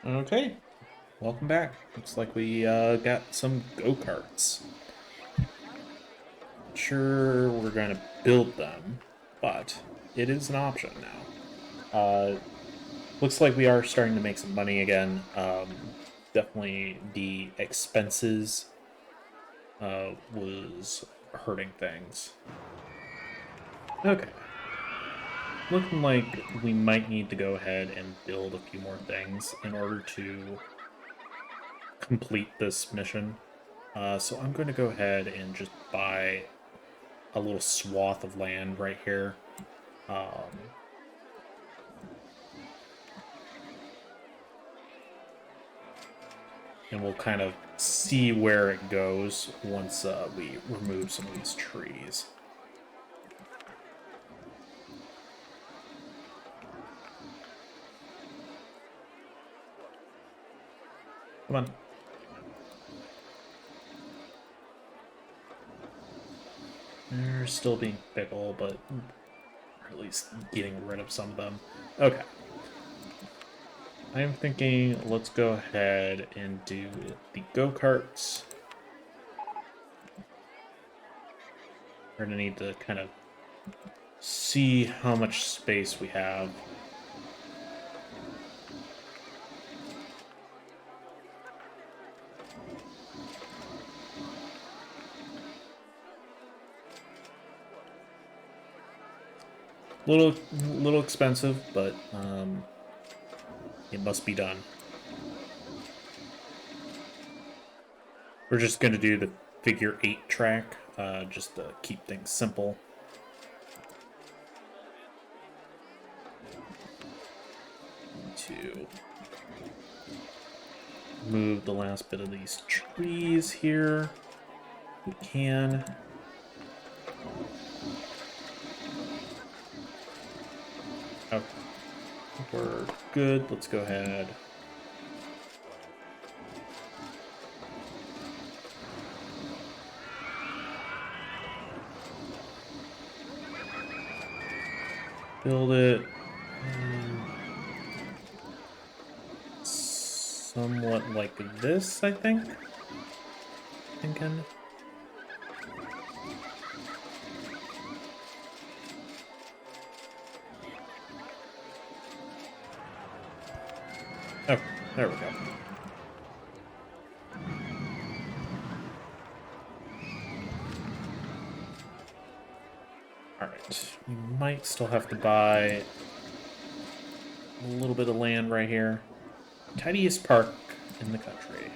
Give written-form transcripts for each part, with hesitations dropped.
Okay, welcome back. Looks like we got some go-karts. Sure, we're going to build them, but it is an option now. Looks like we are starting to make some money again. Definitely the expenses was hurting things. Okay, looking like we might need to go ahead and build a few more things in order to complete this mission. So I'm going to go ahead and just buy a little swath of land right here. Um, and we'll kind of see where it goes once we remove some of these trees. Come on. They're still being fickle, but at least getting rid of some of them. Okay. I'm thinking let's go ahead and do the go-karts. We're going to need to kind of see how much space we have. Little expensive, but it must be done. We're just going to do the figure 8 track, just to keep things simple. To move the last bit of these trees here. We can. Okay, we're good. Let's go ahead. Build it. Somewhat like this, I think. Thinking. Oh, there we go. Alright, we might still have to buy a little bit of land right here. Tidiest park in the country.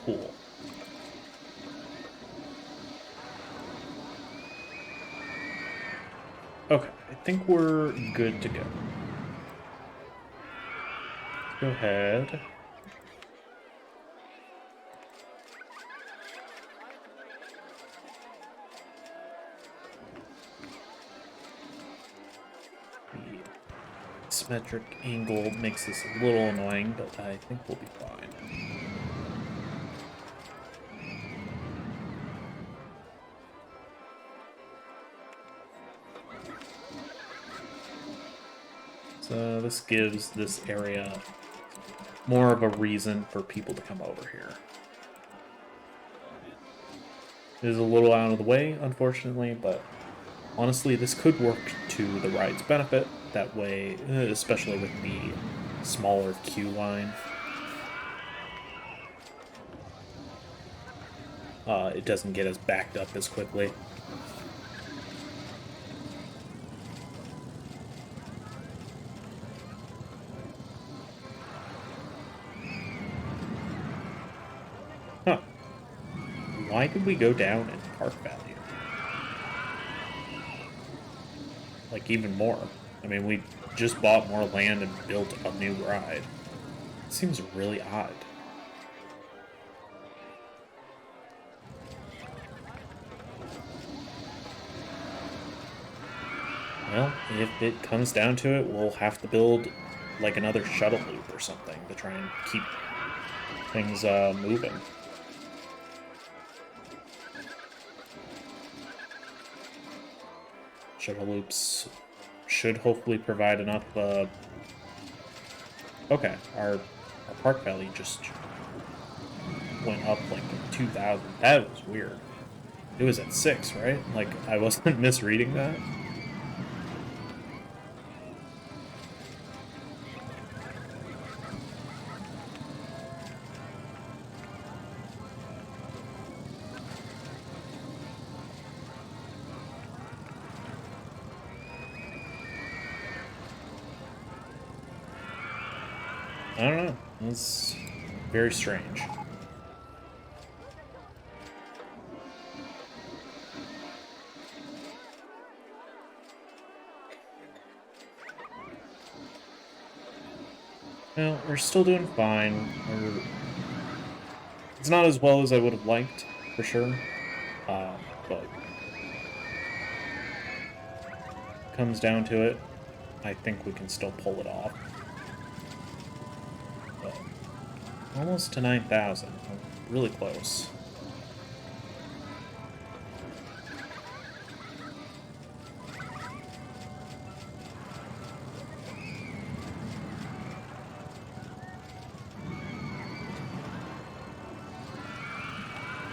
Cool. Okay, I think we're good to go. Go ahead. The symmetric angle makes this a little annoying, but I think we'll be fine. So this gives this area more of a reason for people to come over here. It is a little out of the way, unfortunately, but honestly, this could work to the ride's benefit. That way, especially with the smaller queue line, it doesn't get as backed up as quickly. Huh. Why did we go down in park value? Like, even more. I mean, we just bought more land and built a new ride. It seems really odd. Well, if it comes down to it, we'll have to build like another shuttle loop or something to try and keep things moving. Shuttle loops should hopefully provide enough. Okay, our our park value just went up like 2,000. That was weird. It was at 6, right? Like, I wasn't misreading that. I don't know. It's very strange. Well, we're still doing fine. It's not as well as I would have liked, for sure. But comes down to it, I think we can still pull it off. But almost to 9,000. Really close.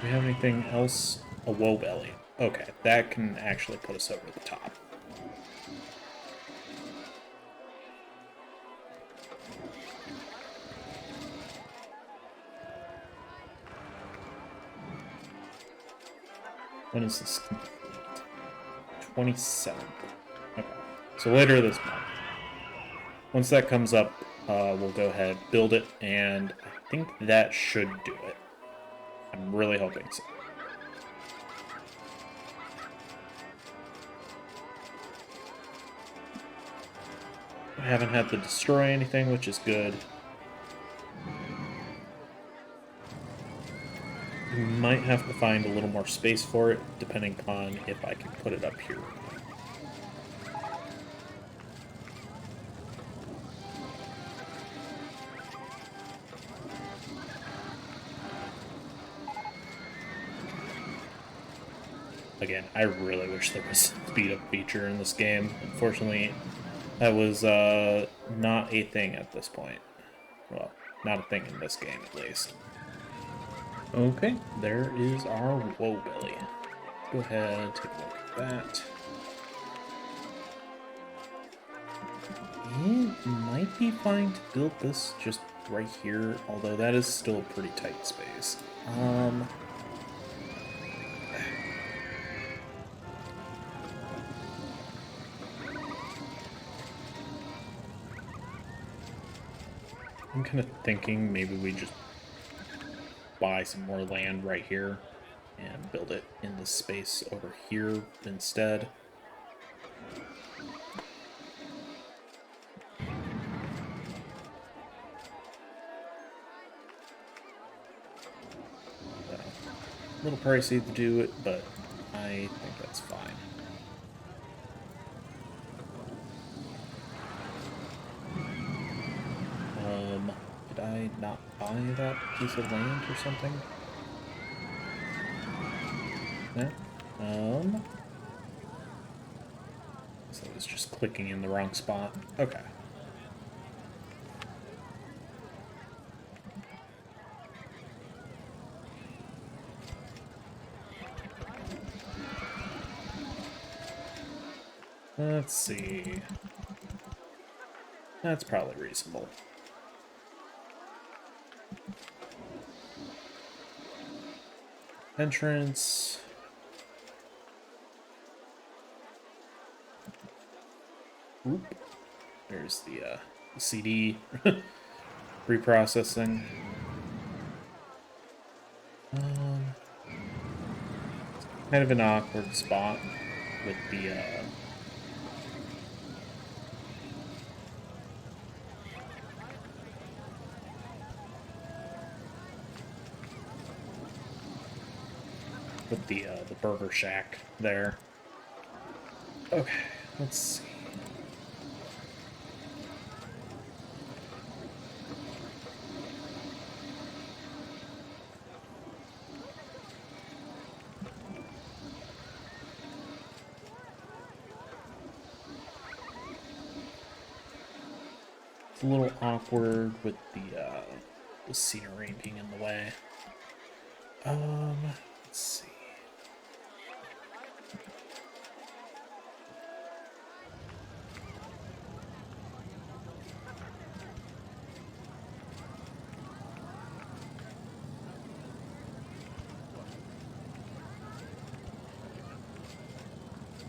Do we have anything else? A woe belly. Okay, that can actually put us over the top. When is this complete? 27th. Okay. So later this month. Once that comes up, we'll go ahead, build it, and I think that should do it. I'm really hoping so. I haven't had to destroy anything, which is good. We might have to find a little more space for it, depending upon if I can put it up here. Again, I really wish there was a speed up feature in this game. Unfortunately, that was not a thing at this point. Well, not a thing in this game, at least. Okay, there is our woe belly. Go ahead, take a look at that. It might be fine to build this just right here, although that is still a pretty tight space. I'm kind of thinking maybe we just buy some more land right here and build it in the space over here instead. A little pricey to do it, but I think that's fine. Did I not buy that piece of land or something? No? So I was just clicking in the wrong spot. Okay. Let's see. That's probably reasonable. Entrance. Oop. There's the CD reprocessing. Kind of an awkward spot with the the burger shack there. Okay, let's see. It's a little awkward with the the scenery being in the way. Let's see.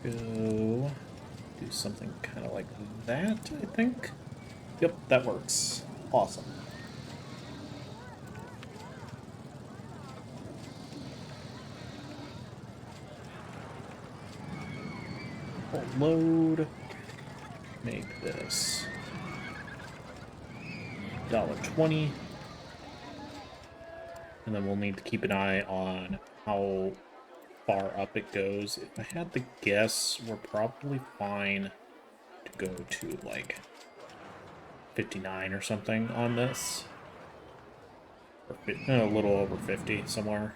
Go do something kind of like that, I think. Yep, that works. Awesome. Full load. Make this $1.20. And then we'll need to keep an eye on how far up it goes. If I had to guess, we're probably fine to go to like 59 or something on this. Or a little over 50 somewhere.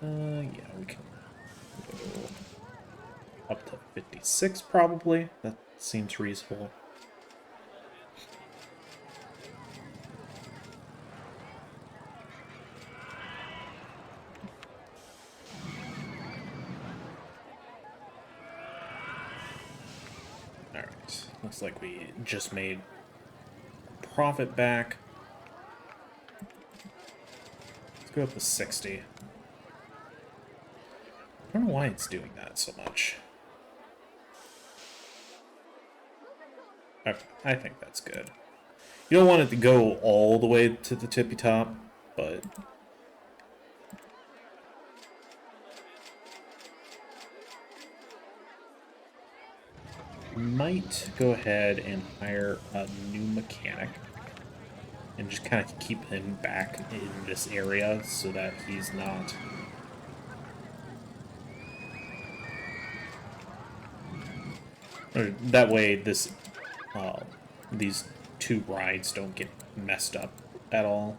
Yeah, we can go up to 56 probably. That seems reasonable. Alright, looks like we just made profit back. Let's go up to 60. I don't know why it's doing that so much. Okay, I think that's good. You don't want it to go all the way to the tippy top, but might go ahead and hire a new mechanic and just kind of keep him back in this area so that he's not or that way this these two rides don't get messed up at all.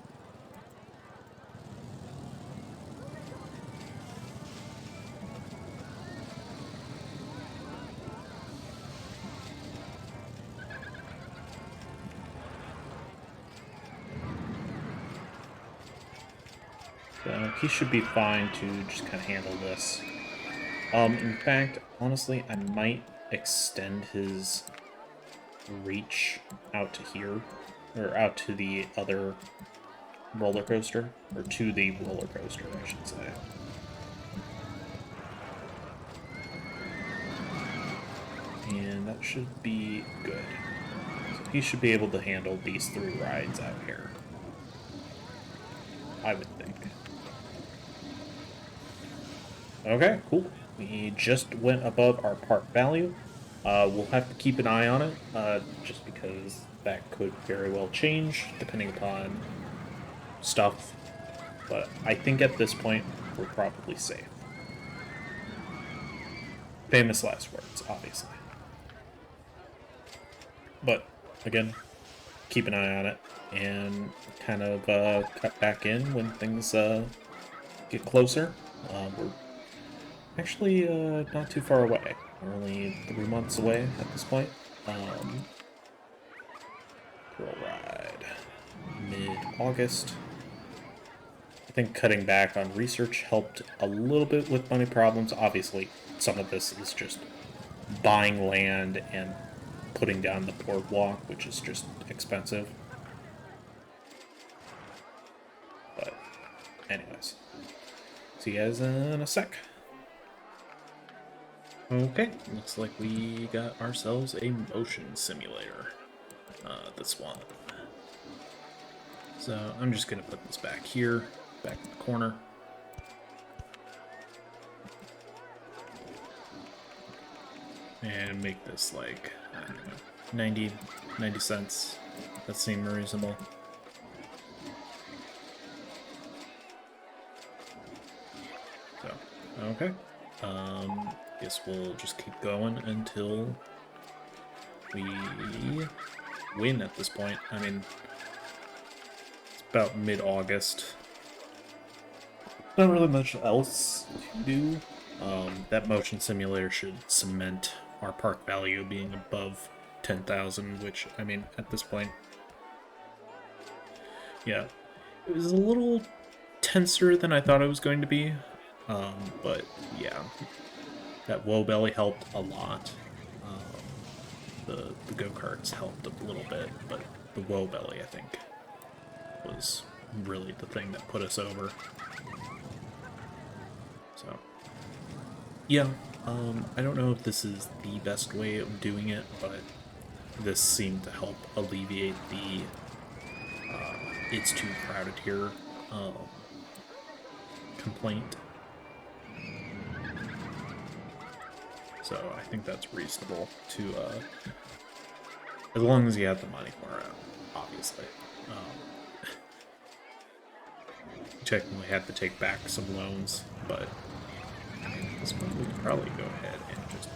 So he should be fine to just kind of handle this. In fact, honestly, I might extend his reach out to here, or out to the other roller coaster, or to the roller coaster, I should say. And that should be good. So he should be able to handle these 3 rides out here, I would think. Okay, cool. We just went above our park value. We'll have to keep an eye on it, just because that could very well change depending upon stuff. But I think at this point, we're probably safe. Famous last words, obviously. But, again, keep an eye on it and kind of cut back in when things get closer. We're actually not too far away. We're only 3 months away at this point. Thrill ride. Mid-August. I think cutting back on research helped a little bit with money problems. Obviously, some of this is just buying land and putting down the boardwalk, which is just expensive. But, anyways. See you guys in a sec. Okay, looks like we got ourselves a motion simulator. This one. So I'm just gonna put this back here, back in the corner. And make this like, I don't know, 90 cents. That seemed reasonable. So, okay. Guess we'll just keep going until we win at this point. I mean, it's about mid-August. Not really much else to do. That motion simulator should cement our park value being above 10,000, which, I mean, at this point, Yeah, it was a little tenser than I thought it was going to be, but yeah, that woe belly helped a lot. The go-karts helped a little bit, but the woe belly, I think, was really the thing that put us over. So, yeah, I don't know if this is the best way of doing it, but this seemed to help alleviate the it's too crowded here complaint. So I think that's reasonable to, as long as you have the money for it, obviously. Technically had to take back some loans, but at this point we could probably go ahead and just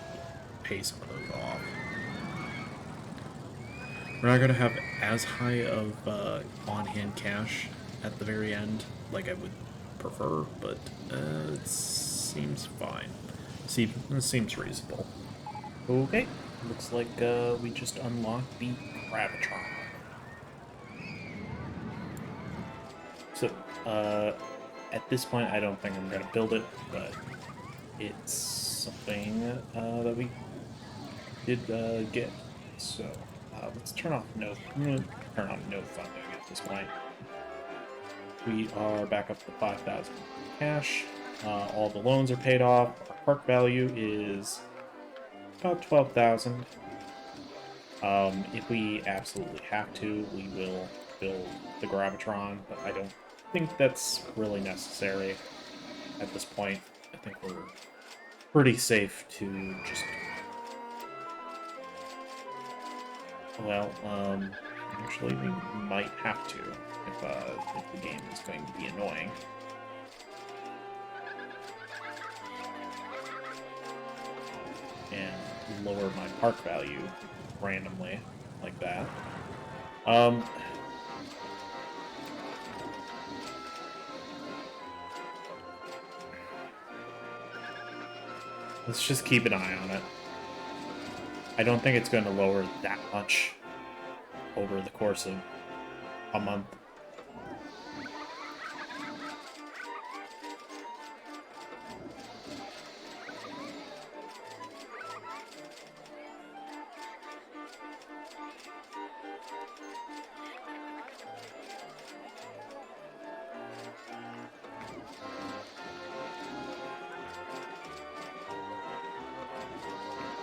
pay some of those off. We're not going to have as high of on-hand cash at the very end, like I would prefer, but it seems fine. See, it seems reasonable. Okay, looks like we just unlocked the Gravitron. So, at this point, I don't think I'm going to build it, but it's something that we did get. So, let's turn off no. I'm going to turn on no funding at this point. We are back up to 5,000 cash. All the loans are paid off. Our park value is about 12,000. If we absolutely have to, we will build the Gravitron, but I don't think that's really necessary at this point. I think we're pretty safe to just... Well, actually, we might have to if the game is going to be annoying. And lower my park value randomly like that. Let's just keep an eye on it. I don't think it's going to lower that much over the course of a month.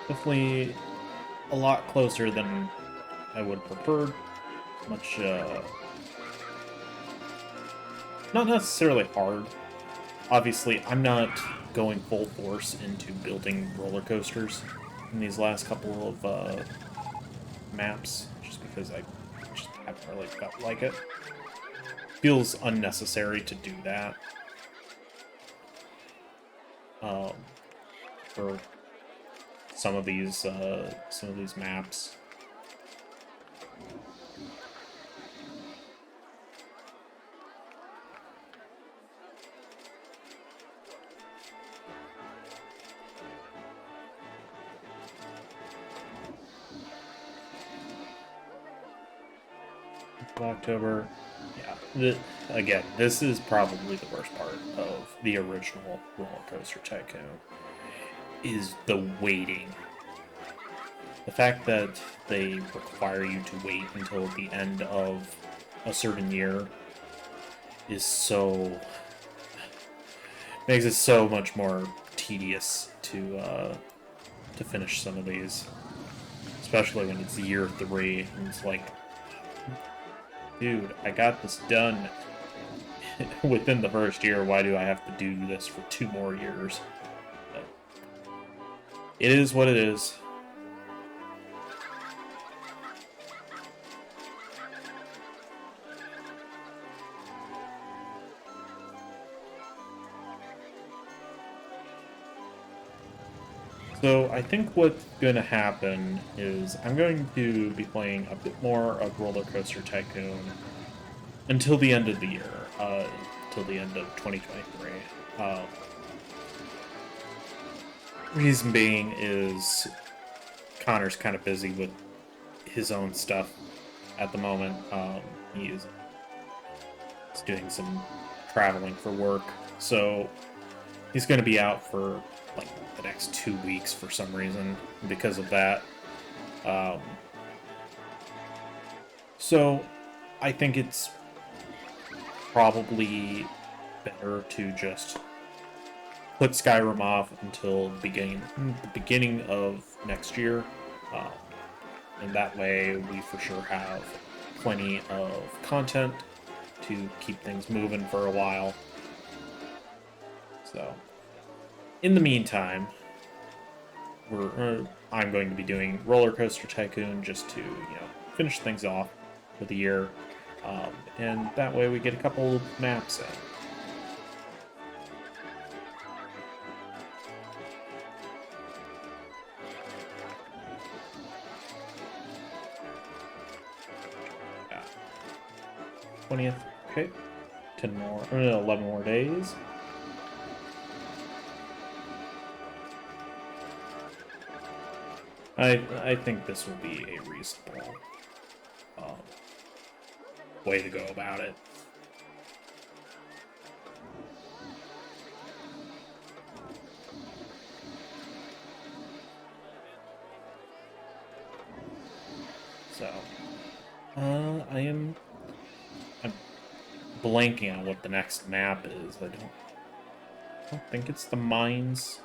Definitely a lot closer than I would have preferred. Much, not necessarily hard. Obviously, I'm not going full force into building roller coasters in these last couple of maps, just because I just haven't really felt like it. Feels unnecessary to do that. For some of these maps. October. Yeah. Again, this is probably the worst part of the original RollerCoaster Tycoon, is the waiting. The fact that they require you to wait until the end of a certain year is so... makes it so much more tedious to finish some of these. Especially when it's year 3, and it's like, dude, I got this done within the first year. Why do I have to do this for 2 more years? But it is what it is. So I think what's going to happen is I'm going to be playing a bit more of RollerCoaster Tycoon until the end of the year, until the end of 2023. Reason being is Connor's kind of busy with his own stuff at the moment. He is He's doing some traveling for work, so he's going to be out for like the next 2 weeks for some reason because of that. Um, so I think it's probably better to just put Skyrim off until the beginning of next year, um, and that way we for sure have plenty of content to keep things moving for a while. So, in the meantime, I'm going to be doing RollerCoaster Tycoon just to finish things off for the year, and that way we get a couple maps in. Yeah. 20th, okay. 11 more days. I think this will be a reasonable way to go about it. So, I'm blanking on what the next map is. I don't think it's the mines.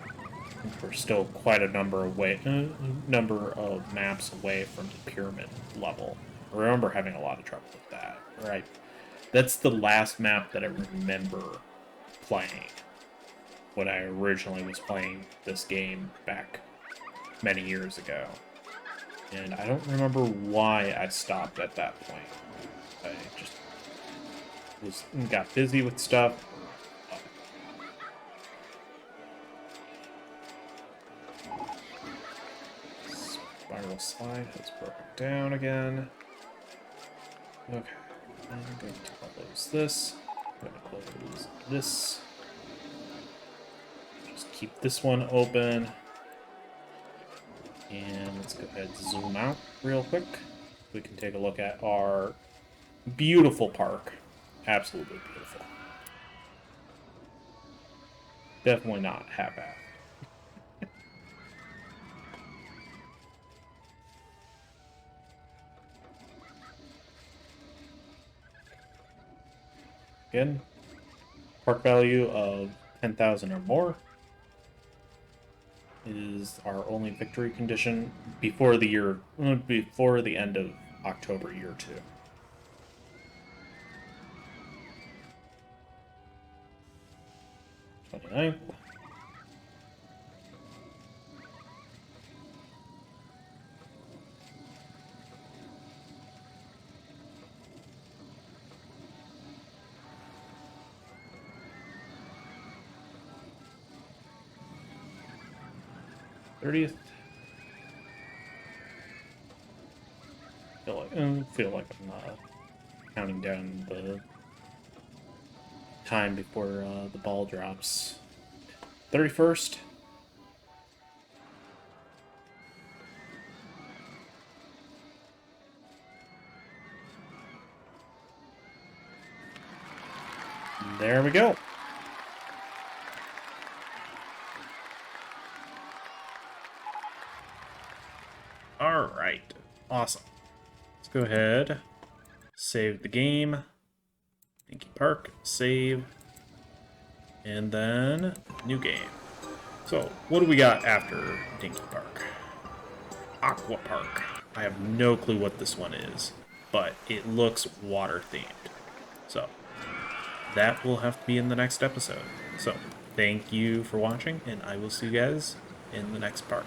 I think we're still quite a number of maps away from the pyramid level. I remember having a lot of trouble with that. Right, that's the last map that I remember playing when I originally was playing this game back many years ago. And I don't remember why I stopped at that point. I just got busy with stuff. Spiral slide has broken down again. Okay, I'm going to close this. I'm going to close this. Just keep this one open. And let's go ahead and zoom out real quick. We can take a look at our beautiful park. Absolutely beautiful. Definitely not half-assed. Again, park value of 10,000 or more is our only victory condition before the end of October year 2. Twenty-ninth. '30th. Feel like I'm counting down the time before the ball drops. 31st. There we go. All right. Awesome. Let's go ahead. Save the game. Dinky Park. Save. And then new game. So, what do we got after Dinky Park? Aqua Park. I have no clue what this one is, but it looks water themed. So, that will have to be in the next episode. So, thank you for watching, and I will see you guys in the next part.